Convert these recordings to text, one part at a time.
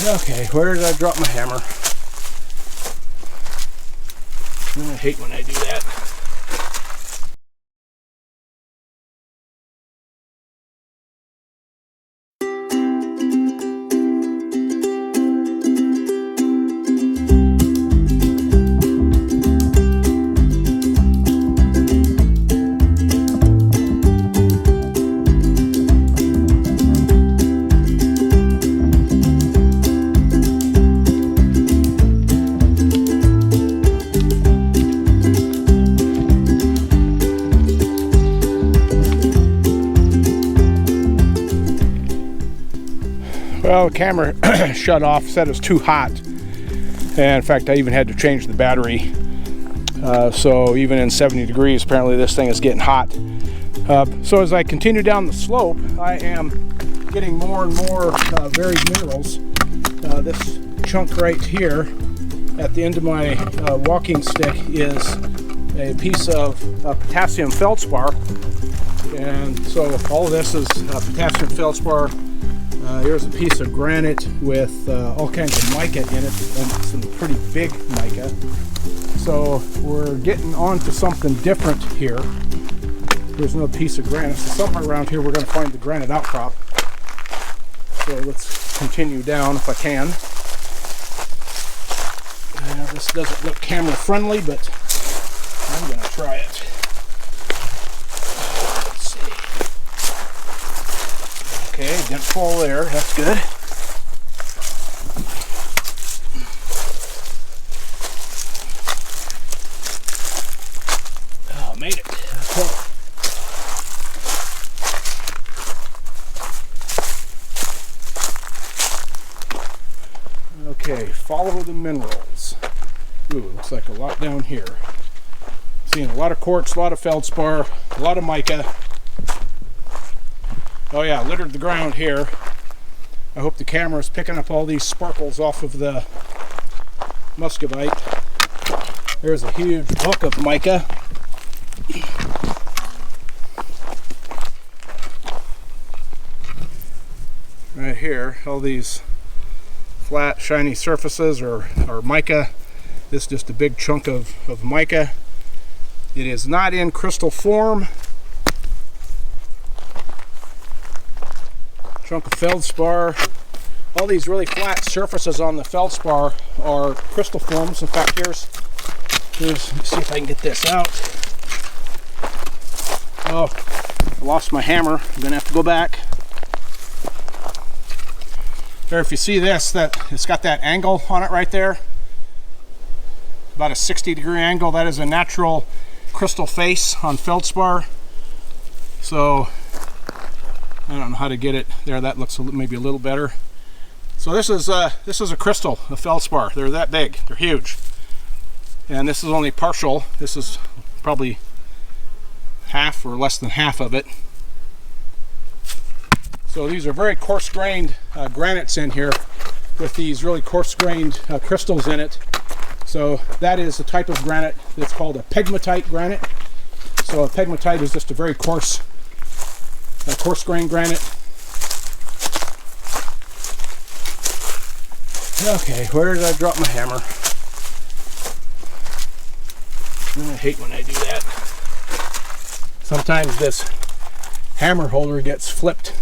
Okay, where did I drop my hammer? I hate when I do that. Well, the camera shut off, said it was too hot. And in fact, I even had to change the battery. So even in 70 degrees, apparently this thing is getting hot. So as I continue down the slope, I am getting more and more varied minerals. This chunk right here at the end of my walking stick is a piece of potassium feldspar. And so all of this is potassium feldspar. Here's a piece of granite with all kinds of mica in it, and some pretty big mica. So we're getting on to something different here. Here's another piece of granite. So somewhere around here we're going to find the granite outcrop. So let's continue down if I can. This doesn't look camera friendly, but I'm going to try it. Okay, didn't fall there. That's good. Oh, made it. Okay, follow the minerals. Ooh, looks like a lot down here. Seeing a lot of quartz, a lot of feldspar, a lot of mica. Oh yeah, littered the ground here. I hope the camera is picking up all these sparkles off of the muscovite. There's a huge block of mica. Right here, all these flat, shiny surfaces are mica. This is just a big chunk of mica. It is not in crystal form. Chunk of feldspar. All these really flat surfaces on the feldspar are crystal forms. In fact, here's let me see if I can get this out. Oh, I lost my hammer. I'm gonna have to go back. There, if you see this, that it's got that angle on it right there, about a 60-degree angle. That is a natural crystal face on feldspar. So I don't know how to get it there. That looks maybe a little better. So this is a crystal, a feldspar. They're that big. They're huge. And this is only partial. This is probably half or less than half of it. So these are very coarse-grained granites in here with these really coarse-grained crystals in it. So that is a type of granite that's called a pegmatite granite. So a pegmatite is just a very coarse-grained granite. Okay, where did I drop my hammer? I hate when I do that. Sometimes this hammer holder gets flipped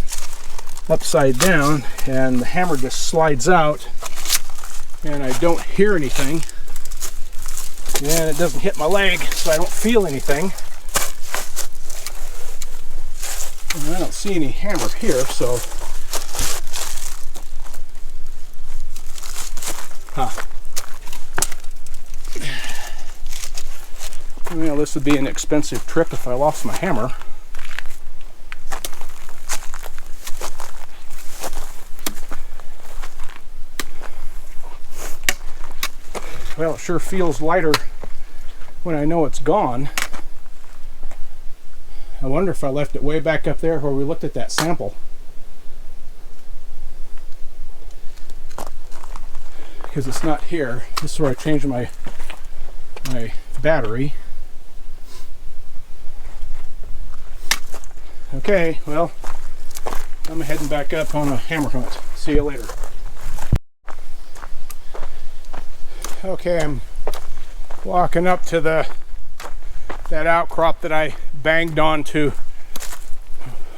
upside down and the hammer just slides out and I don't hear anything. And it doesn't hit my leg, so I don't feel anything. And I don't see any hammer here, so well, this would be an expensive trip if I lost my hammer. Well, it sure feels lighter when I know it's gone. I wonder if I left it way back up there where we looked at that sample. Because it's not here. This is where I changed my battery. Okay, well, I'm heading back up on a hammer hunt. See you later. Okay, I'm walking up to that outcrop that I banged on to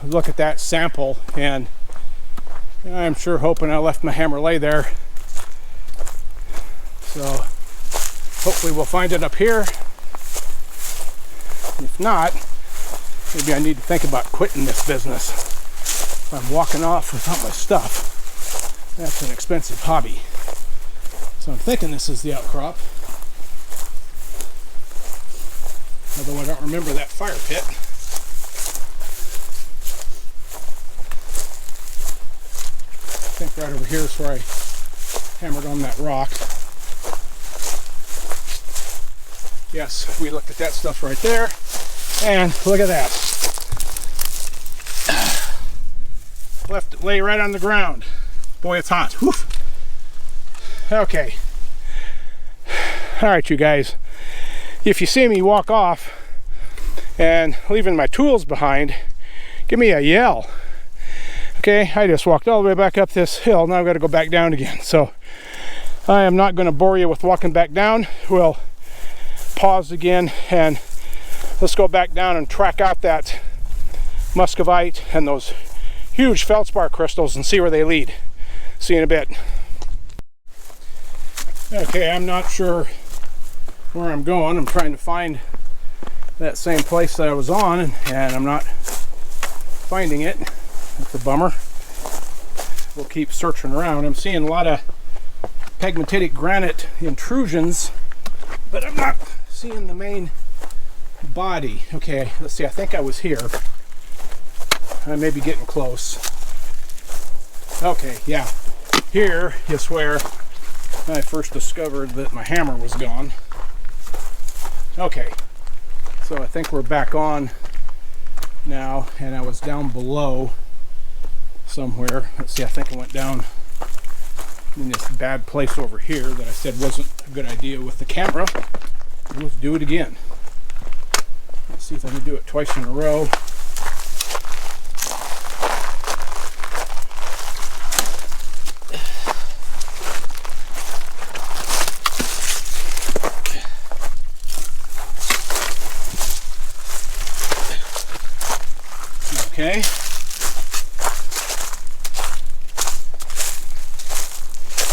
look at that sample, and I'm sure hoping I left my hammer lay there. So hopefully we'll find it up here. If not, maybe I need to think about quitting this business. If I'm walking off without my stuff, that's an expensive hobby. So I'm thinking this is the outcrop. Although I don't remember that fire pit. I think right over here is where I hammered on that rock. Yes, we looked at that stuff right there. And look at that. Left it lay right on the ground. Boy, it's hot. Whew. Okay. All right, you guys. If you see me walk off and leaving my tools behind, give me a yell. Okay, I just walked all the way back up this hill. Now I've got to go back down again. So I am not going to bore you with walking back down. We'll pause again and let's go back down and track out that muscovite and those huge feldspar crystals and see where they lead. See you in a bit. Okay, I'm not sure where I'm going. I'm trying to find that same place that I was on, and I'm not finding it. That's a bummer. We'll keep searching around. I'm seeing a lot of pegmatitic granite intrusions, but I'm not seeing the main body. Okay, let's see. I think I was here. I may be getting close. Okay, yeah. Here is where I first discovered that my hammer was gone. Okay, so I think we're back on now, and I was down below somewhere. Let's see, I think I went down in this bad place over here that I said wasn't a good idea with the camera. Let's do it again. Let's see if I can do it twice in a row. Okay.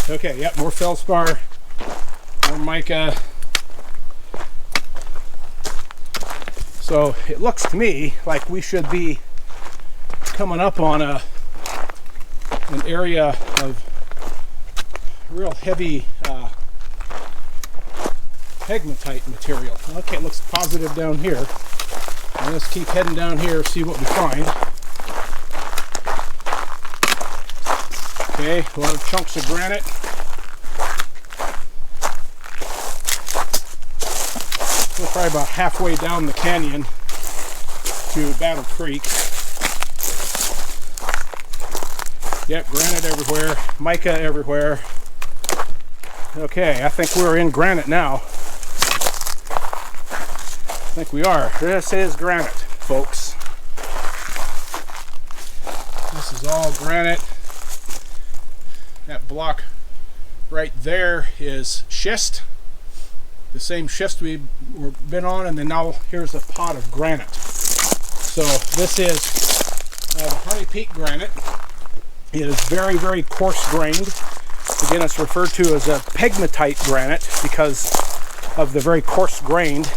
Okay, yep, more feldspar, more mica. So it looks to me like we should be coming up on an area of real heavy pegmatite material. Okay, it looks positive down here. And let's keep heading down here, see what we find. Okay, a lot of chunks of granite. We're probably about halfway down the canyon to Battle Creek. Yep, granite everywhere, mica everywhere. Okay, I think we're in granite now. I think we are. This is granite, folks. This is all granite. That block right there is schist. The same schist we've been on, and then now here's a pot of granite. So this is the Hearty Peak granite. It is very, very coarse grained. Again, it's referred to as a pegmatite granite because of the very coarse grained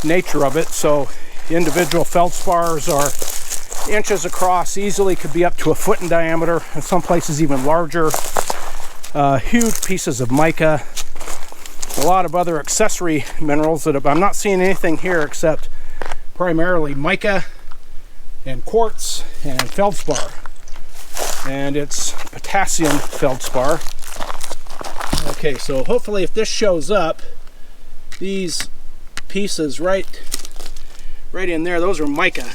nature of it. So individual feldspars are inches across, easily could be up to a foot in diameter, in some places even larger. Huge pieces of mica, a lot of other accessory minerals that I'm not seeing anything here except primarily mica and quartz and feldspar, and it's potassium feldspar. Okay, so hopefully if this shows up, these pieces right in there, those are mica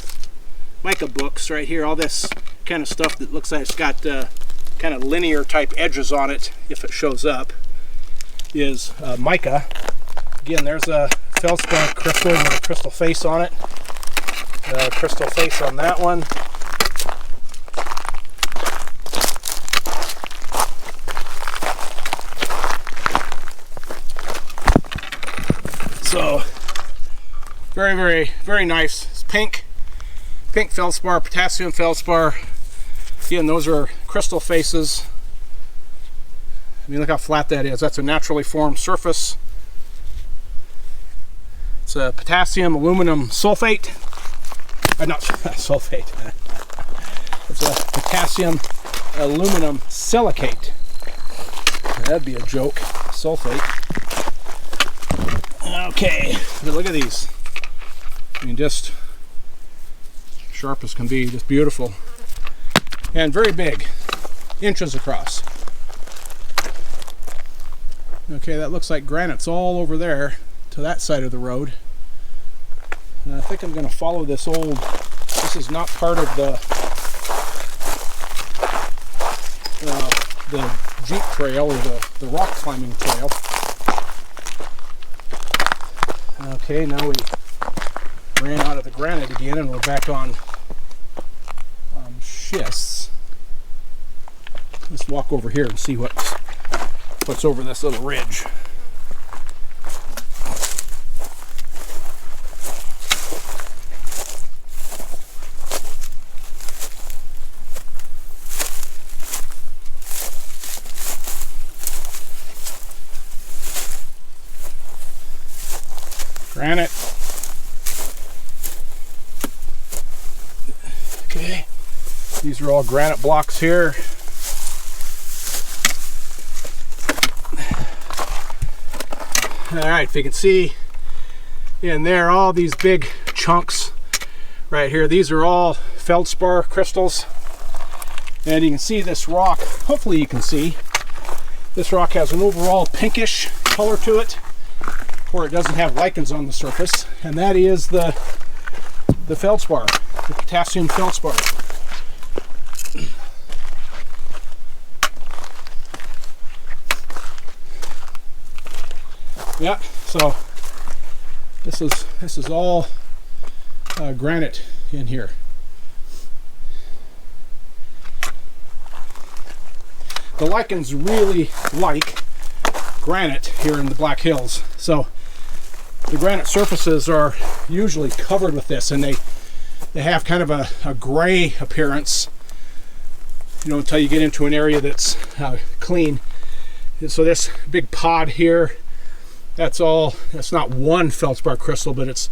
books right here. All this kind of stuff that looks like it's got kind of linear type edges on it, if it shows up, is mica. Again, there's a feldspar crystal with a crystal face on it. Crystal face on that one. So very, very, very nice. It's pink feldspar, potassium feldspar. Again, those are crystal faces. I mean, look how flat that is. That's a naturally formed surface. It's a potassium aluminum sulfate. Not sulfate. It's a potassium aluminum silicate. That'd be a joke. Sulfate. Okay, but look at these. I mean, just sharp as can be, just beautiful. And very big, inches across. Okay, that looks like granite's all over there to that side of the road. And I think I'm going to follow this old, this is not part of the Jeep trail or the rock climbing trail. Okay, now we ran out of the granite again and we're back on schists. Let's walk over here and see what's over this little ridge. Granite. Okay, these are all granite blocks here. All right, if you can see in there, all these big chunks right here, these are all feldspar crystals. And you can see this rock, hopefully you can see, this rock has an overall pinkish color to it, where it doesn't have lichens on the surface, and that is the feldspar, the potassium feldspar. Yeah, so this is all granite in here. The lichens really like granite here in the Black Hills, so the granite surfaces are usually covered with this, and they have kind of a gray appearance, you know, until you get into an area that's clean. And so this big pod here, that's not one feldspar crystal, but it's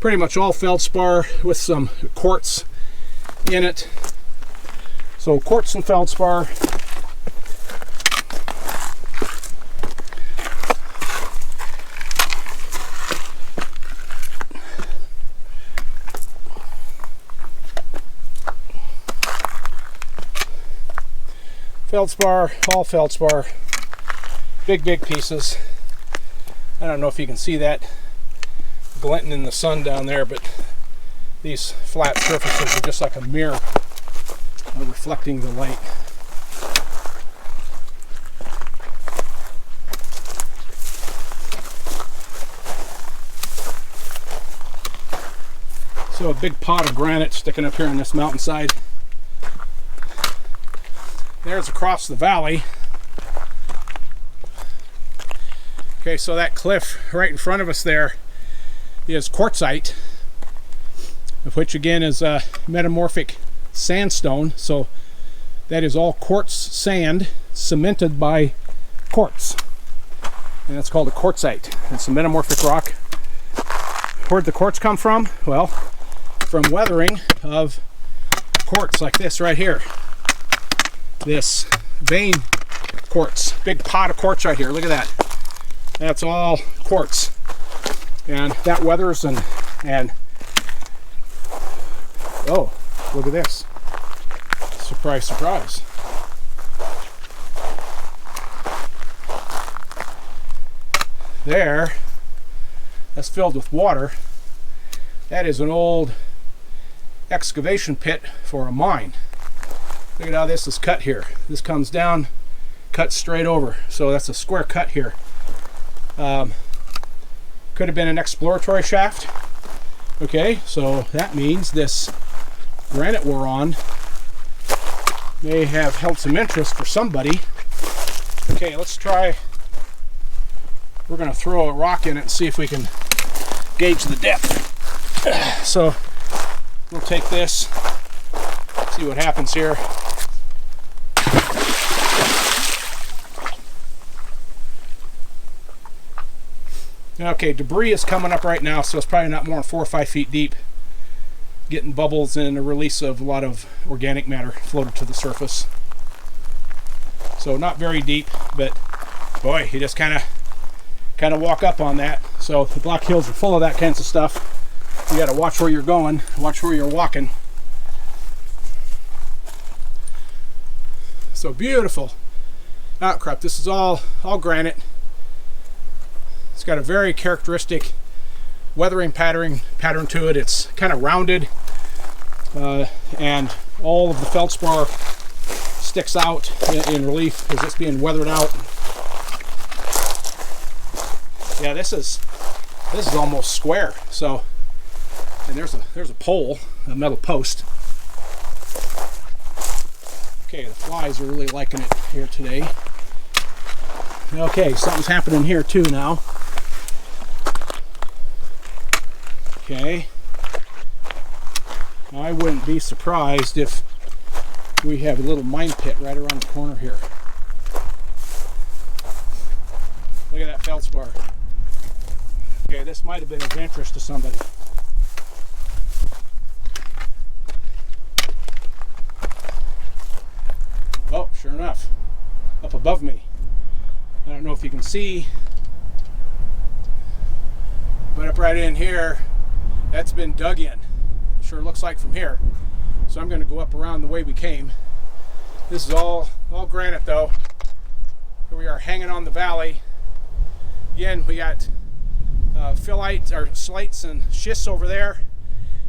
pretty much all feldspar with some quartz in it. So quartz and feldspar. Feldspar, all feldspar, big pieces. I don't know if you can see that glinting in the sun down there, but these flat surfaces are just like a mirror reflecting the light. So a big pot of granite sticking up here on this mountainside. There's across the valley. Okay, so that cliff right in front of us there is quartzite, of which again is a metamorphic sandstone. So that is all quartz sand cemented by quartz, and that's called a quartzite. It's a metamorphic rock. Where'd the quartz come from? Well, from weathering of quartz like this right here. This vein quartz, big pot of quartz right here. Look at that. That's all quartz, and that weathers and oh, look at this. Surprise, surprise. There, that's filled with water. That is an old excavation pit for a mine. Look at how this is cut here. This comes down, cut straight over. So that's a square cut here. Could have been an exploratory shaft. Okay, so that means this granite we're on may have held some interest for somebody. Okay, let's try. We're going to throw a rock in it and see if we can gauge the depth. So we'll take this, see what happens here. Okay, debris is coming up right now, so it's probably not more than 4 or 5 feet deep. Getting bubbles and a release of a lot of organic matter floated to the surface. So not very deep, but boy, you just kind of walk up on that. So the Black Hills are full of that kinds of stuff. You got to watch where you're going, watch where you're walking. So beautiful outcrop. This is all granite. It's got a very characteristic weathering pattern to it. It's kind of rounded, and all of the feldspar sticks out in relief as it's being weathered out. Yeah, this is almost square. So, and there's a pole, a metal post. Okay, the flies are really liking it here today. Okay, something's happening here too now. Okay, I wouldn't be surprised if we have a little mine pit right around the corner here. Look at that feldspar. Okay, this might have been of interest to somebody. Oh, sure enough, up above me. I don't know if you can see, but up right in here, that's been dug in. Sure looks like from here. So I'm going to go up around the way we came. This is all granite though. Here we are hanging on the valley. Again, we got phyllites or slates and schists over there,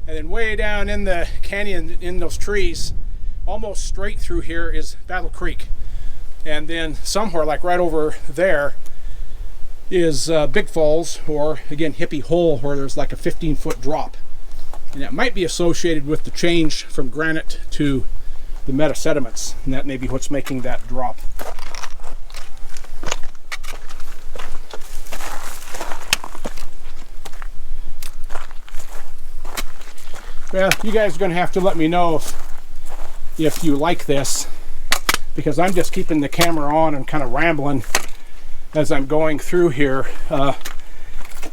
and then way down in the canyon in those trees, almost straight through here, is Battle Creek. And then somewhere like right over there is Big Falls, or again Hippie Hole, where there's like a 15-foot drop, and that might be associated with the change from granite to the metasediments, and that may be what's making that drop. Well, you guys are going to have to let me know if you like this, because I'm just keeping the camera on and kind of rambling as I'm going through here.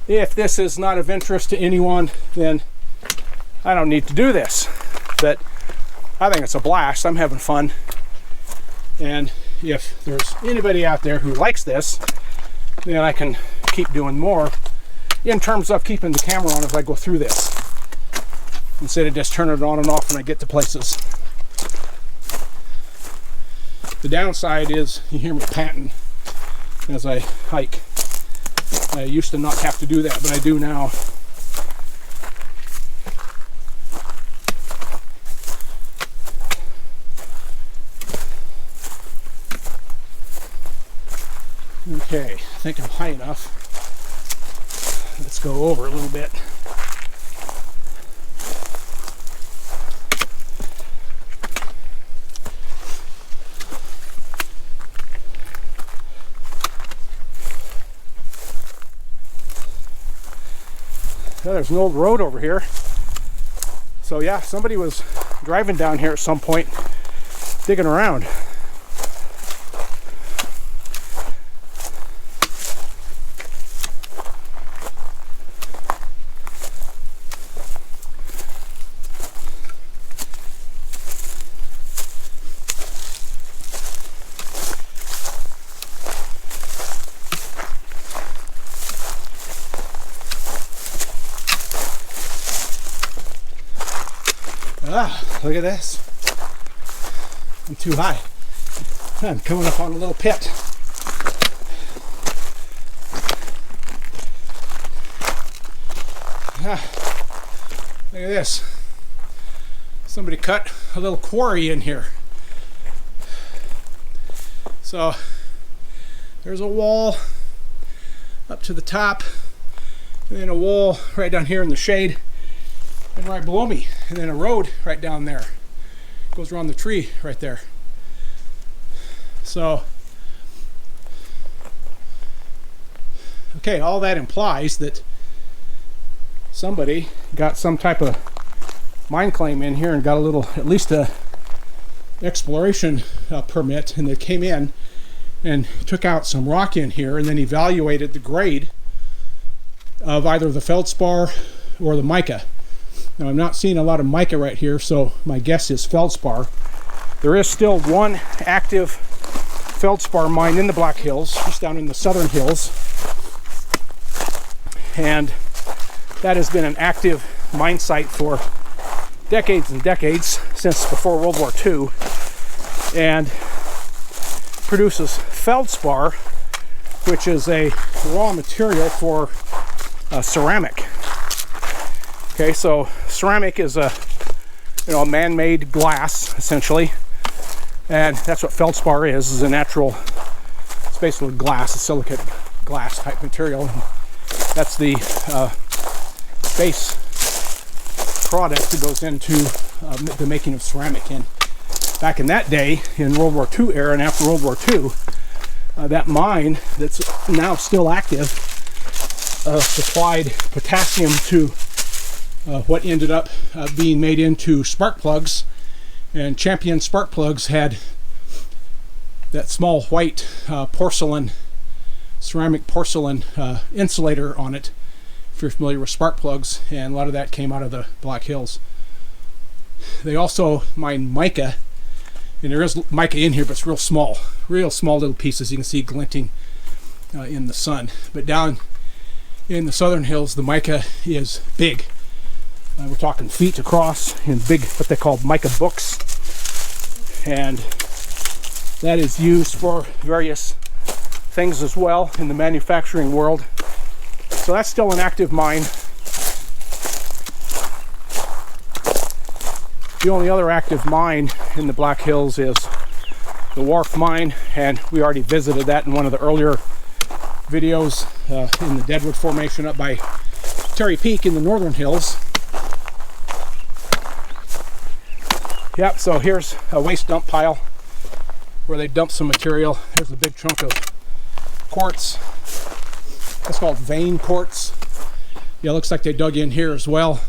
If this is not of interest to anyone, then I don't need to do this. But I think it's a blast. I'm having fun. And if there's anybody out there who likes this, then I can keep doing more in terms of keeping the camera on as I go through this, instead of just turning it on and off when I get to places. The downside is you hear me panting as I hike. I used to not have to do that, but I do now. Okay, I think I'm high enough. Let's go over a little bit. There's an old road over here. So yeah, somebody was driving down here at some point, digging around. Ah, look at this. I'm too high. I'm coming up on a little pit. Ah, look at this. Somebody cut a little quarry in here. So there's a wall up to the top, and then a wall right down here in the shade, and right below me, and then a road right down there. Goes around the tree right there. So, okay, all that implies that somebody got some type of mine claim in here and got a little, at least a exploration permit, and they came in and took out some rock in here and then evaluated the grade of either the feldspar or the mica. Now I'm not seeing a lot of mica right here, so my guess is feldspar. There is still one active feldspar mine in the Black Hills, just down in the southern hills, and that has been an active mine site for decades and decades, since before World War II, and produces feldspar, which is a raw material for ceramic. Okay, so ceramic is a man-made glass essentially, and that's what feldspar is a natural, it's basically glass, a silicate glass type material. And that's the base product that goes into the making of ceramic. And back in that day, in World War II era and after World War II, that mine that's now still active supplied potassium to what ended up being made into spark plugs. And Champion spark plugs had that small white ceramic porcelain insulator on it, if you're familiar with spark plugs, and a lot of that came out of the Black Hills. They also mine mica, and there is mica in here, but it's real small little pieces you can see glinting in the sun. But down in the southern hills, the mica is big. We're talking feet across in big, what they call mica books, and that is used for various things as well in the manufacturing world. So that's still an active mine. The only other active mine in the Black Hills is the Wharf Mine, and we already visited that in one of the earlier videos in the Deadwood Formation up by Terry Peak in the northern hills. Yep, so here's a waste dump pile where they dumped some material. There's a big chunk of quartz. That's called vein quartz. Yeah, it looks like they dug in here as well.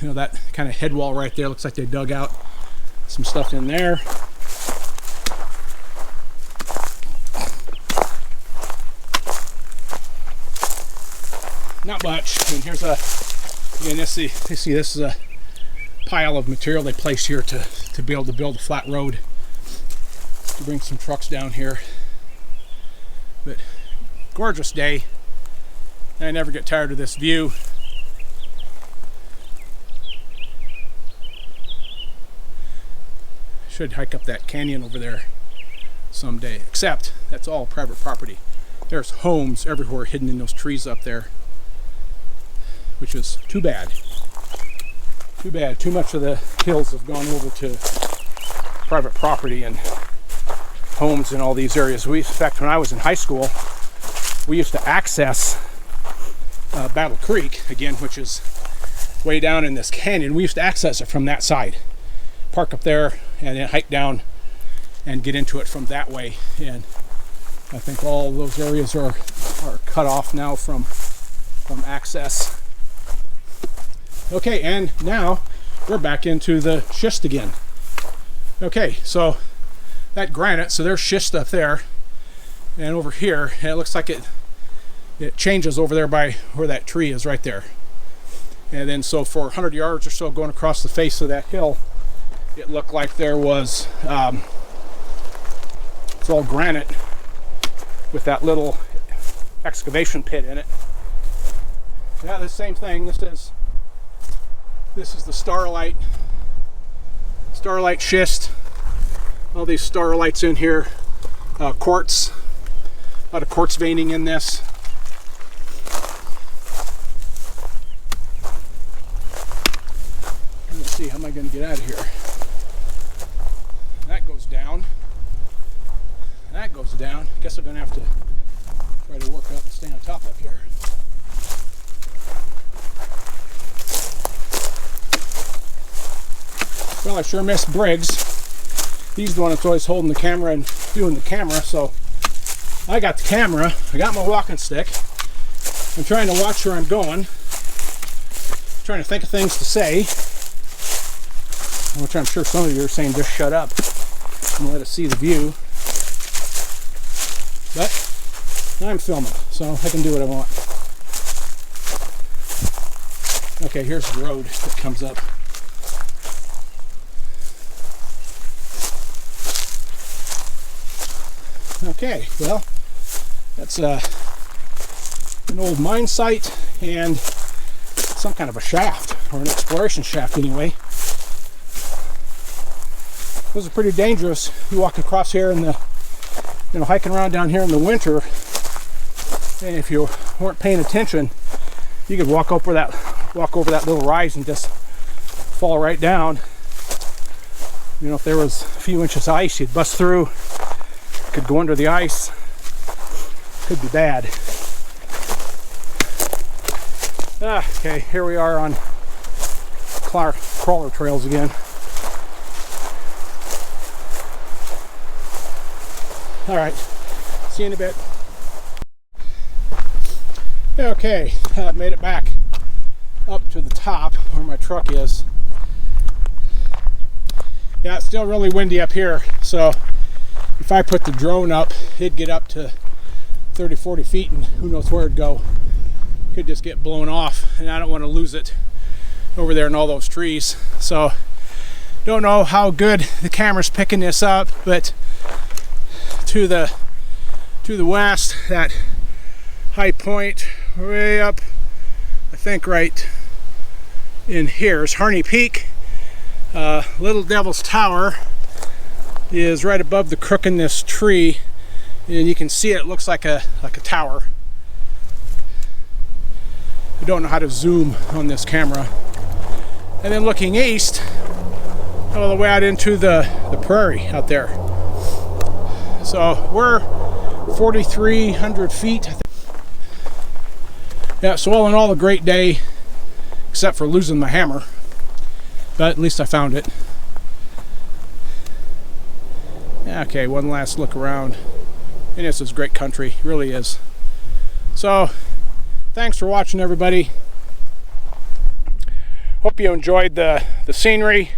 You know, that kind of head wall right there, looks like they dug out some stuff in there. Not much. And here's again, you see this is a pile of material they placed here to be able to build a flat road to bring some trucks down here. But gorgeous day. I never get tired of this view. Should hike up that canyon over there someday, except that's all private property. There's homes everywhere hidden in those trees up there, which is too bad. Too bad. Too much of the hills have gone over to private property and homes in all these areas. In fact, when I was in high school, we used to access Battle Creek, again, which is way down in this canyon. We used to access it from that side. Park up there and then hike down and get into it from that way. And I think all those areas are cut off now from access. Okay, and now we're back into the schist again. Okay, so that granite, so there's schist up there, and over here, and it looks like it changes over there by where that tree is right there. And then so for 100 yards or so going across the face of that hill, it looked like there was, it's all granite with that little excavation pit in it. Yeah, the same thing. This is the starlight schist. All these starlights in here. Quartz. A lot of quartz veining in this. Let's see, how am I going to get out of here? That goes down. That goes down. I guess I'm going to have to try to work up and stay on top up here. Well, I sure miss Briggs. He's the one that's always holding the camera and doing the camera, so I got the camera, I got my walking stick, I'm trying to watch where I'm going, trying to think of things to say, which I'm sure some of you are saying just shut up and let us see the view. But I'm filming, so I can do what I want. Okay, here's the road that comes up. Okay, well, that's an old mine site and some kind of a shaft, or an exploration shaft anyway. Those are pretty dangerous. You walk across here in the, hiking around down here in the winter, and if you weren't paying attention, you could walk over that little rise and just fall right down. If there was a few inches of ice, you'd bust through, could go under the ice, could be bad. Okay, here we are on crawler trails again. All right, see you in a bit. Okay, made it back up to the top where my truck is. Yeah, it's still really windy up here, so if I put the drone up, it'd get up to 30-40 feet and who knows where it'd go. Could just get blown off, and I don't want to lose it over there in all those trees. So don't know how good the camera's picking this up, but to the west, that high point way up, I think right in here is Hearty Peak. Little Devil's Tower is right above the crook in this tree, and you can see it looks like a tower. I don't know how to zoom on this camera. And then looking east, all the way out into the prairie out there. So we're 4,300 feet. Yeah, so all in all, a great day, except for losing my hammer. But at least I found it. Okay, one last look around. And this is great country, it really is. So, thanks for watching, everybody. Hope you enjoyed the scenery.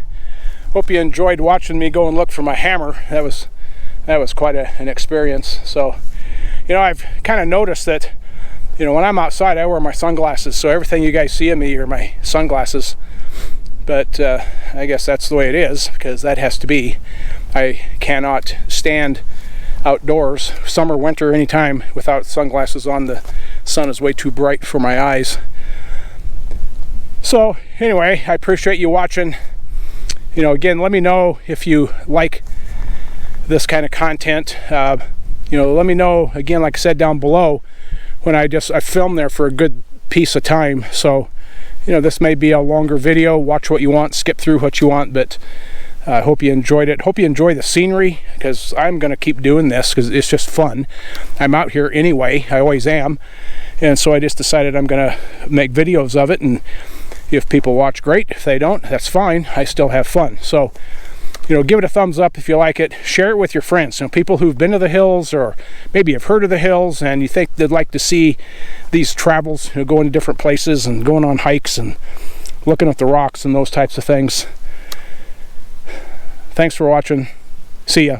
Hope you enjoyed watching me go and look for my hammer. That was quite an experience. So, I've kind of noticed that, when I'm outside, I wear my sunglasses. So everything you guys see of me are my sunglasses. But I guess that's the way it is, because that has to be. I cannot stand outdoors, summer, winter, anytime, without sunglasses on. The sun is way too bright for my eyes. So anyway, I appreciate you watching. Again, let me know if you like this kind of content. Let me know, again, like I said down below, when I filmed there for a good piece of time. So this may be a longer video. Watch what you want, skip through what you want, but I hope you enjoyed it. Hope you enjoy the scenery, because I'm going to keep doing this because it's just fun. I'm out here anyway. I always am. And so I just decided I'm going to make videos of it, and if people watch, great. If they don't, that's fine. I still have fun. So, give it a thumbs up if you like it. Share it with your friends. People who've been to the hills, or maybe have heard of the hills, and you think they'd like to see these travels, going to different places and going on hikes and looking at the rocks and those types of things. Thanks for watching. See ya.